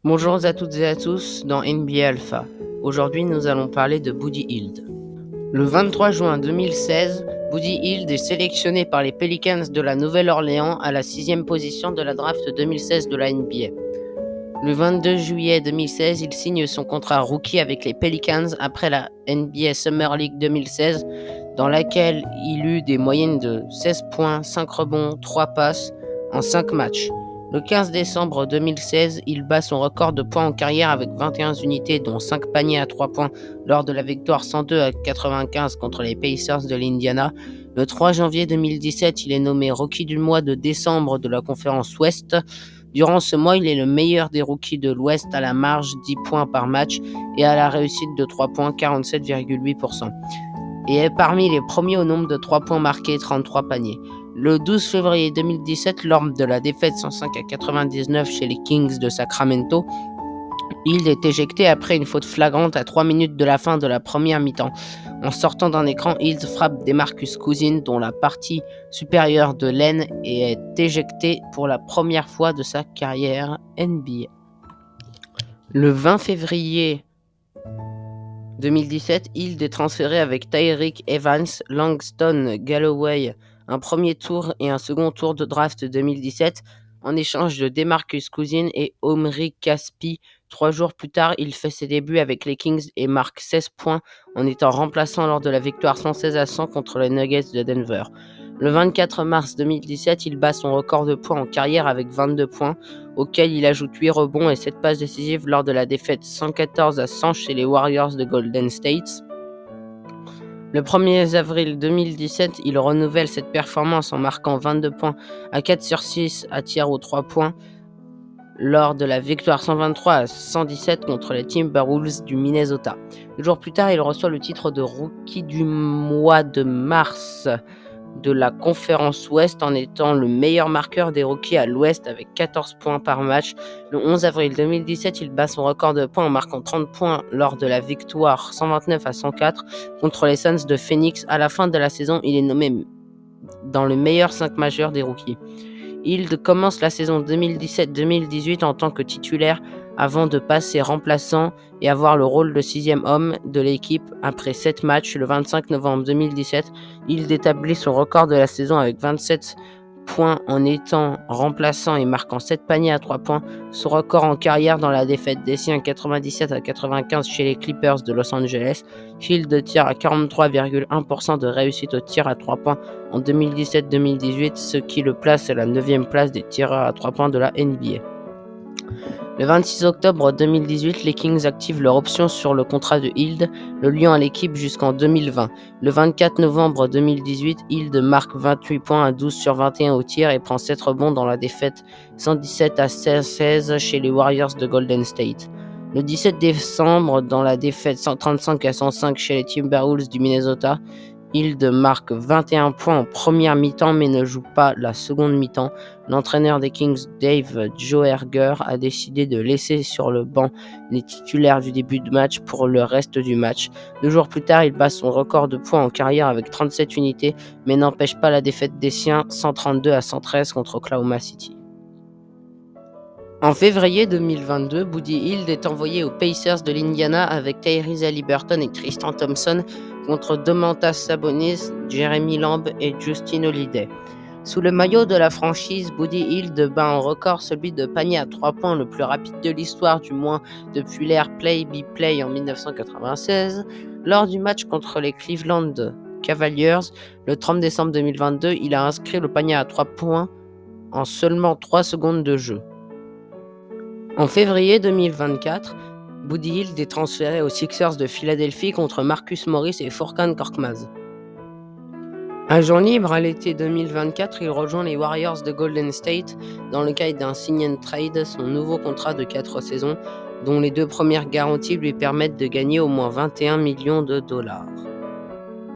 Bonjour à toutes et à tous dans NBA Alpha. Aujourd'hui, nous allons parler de Buddy Hield. Le 23 juin 2016, Buddy Hield est sélectionné par les Pelicans de la Nouvelle-Orléans à la 6e position de la draft 2016 de la NBA. Le 22 juillet 2016, il signe son contrat rookie avec les Pelicans après la NBA Summer League 2016, dans laquelle il eut des moyennes de 16 points, 5 rebonds, 3 passes en 5 matchs. Le 15 décembre 2016, il bat son record de points en carrière avec 21 unités, dont 5 paniers à 3 points lors de la victoire 102-95 contre les Pacers de l'Indiana. Le 3 janvier 2017, il est nommé rookie du mois de décembre de la conférence Ouest. Durant ce mois, il est le meilleur des rookies de l'Ouest à la marge 10 points par match et à la réussite de 3 points 47,8%. Et est parmi les premiers au nombre de 3 points marqués et 33 paniers. Le 12 février 2017, lors de la défaite 105-99 chez les Kings de Sacramento, Hield est éjecté après une faute flagrante à 3 minutes de la fin de la première mi-temps. En sortant d'un écran, Hield frappe DeMarcus Cousins, dont la partie supérieure de l'aine, et est éjecté pour la première fois de sa carrière NBA. Le 20 février 2017, Hield est transféré avec Tyreke Evans, Langston Galloway, un premier tour et un second tour de draft 2017, en échange de DeMarcus Cousins et Omri Caspi. 3 jours plus tard, il fait ses débuts avec les Kings et marque 16 points en étant remplaçant lors de la victoire 116-100 contre les Nuggets de Denver. Le 24 mars 2017, il bat son record de points en carrière avec 22 points, auquel il ajoute 8 rebonds et 7 passes décisives lors de la défaite 114-100 chez les Warriors de Golden State. Le 1er avril 2017, il renouvelle cette performance en marquant 22 points à 4 sur 6 à tir aux 3 points lors de la victoire 123-117 contre les Timberwolves du Minnesota. 2 jours plus tard, il reçoit le titre de rookie du mois de mars de la conférence Ouest en étant le meilleur marqueur des rookies à l'Ouest avec 14 points par match. Le 11 avril 2017, il bat son record de points en marquant 30 points lors de la victoire 129-104 contre les Suns de Phoenix. À la fin de la saison, il est nommé dans le meilleur 5 majeur des rookies. Hield commence la saison 2017-2018 en tant que titulaire avant de passer remplaçant et avoir le rôle de 6e homme de l'équipe. Après 7 matchs, le 25 novembre 2017, Hield établit son record de la saison avec 27 points en étant remplaçant et marquant 7 paniers à 3 points. Son record en carrière dans la défaite des siens 97-95 chez les Clippers de Los Angeles. Hield tire à 43,1% de réussite au tir à 3 points en 2017-2018, ce qui le place à la 9e place des tireurs à 3 points de la NBA. Le 26 octobre 2018, les Kings activent leur option sur le contrat de Hield, le liant à l'équipe jusqu'en 2020. Le 24 novembre 2018, Hield marque 28 points à 12 sur 21 au tir et prend 7 rebonds dans la défaite 117-16 chez les Warriors de Golden State. Le 17 décembre, dans la défaite 135-105 chez les Timberwolves du Minnesota, Hield marque 21 points en première mi-temps mais ne joue pas la seconde mi-temps. L'entraîneur des Kings, Dave Joerger, a décidé de laisser sur le banc les titulaires du début de match pour le reste du match. 2 jours plus tard, il bat son record de points en carrière avec 37 unités mais n'empêche pas la défaite des siens 132-113 contre Oklahoma City. En février 2022, Buddy Hield est envoyé aux Pacers de l'Indiana avec Tyrese Haliburton et Tristan Thompson contre Domantas Sabonis, Jeremy Lamb et Justin Holiday. Sous le maillot de la franchise, Buddy Hield bat en record celui de panier à 3 points le plus rapide de l'histoire, du moins depuis l'ère Play-Be-Play en 1996. Lors du match contre les Cleveland Cavaliers, le 30 décembre 2022, il a inscrit le panier à 3 points en seulement 3 secondes de jeu. En février 2024, Buddy Hield est transféré aux Sixers de Philadelphie contre Marcus Morris et Furkan Korkmaz. Agent libre à l'été 2024, il rejoint les Warriors de Golden State dans le cadre d'un sign and trade, son nouveau contrat de 4 saisons, dont les 2 premières garanties lui permettent de gagner au moins 21 millions de dollars.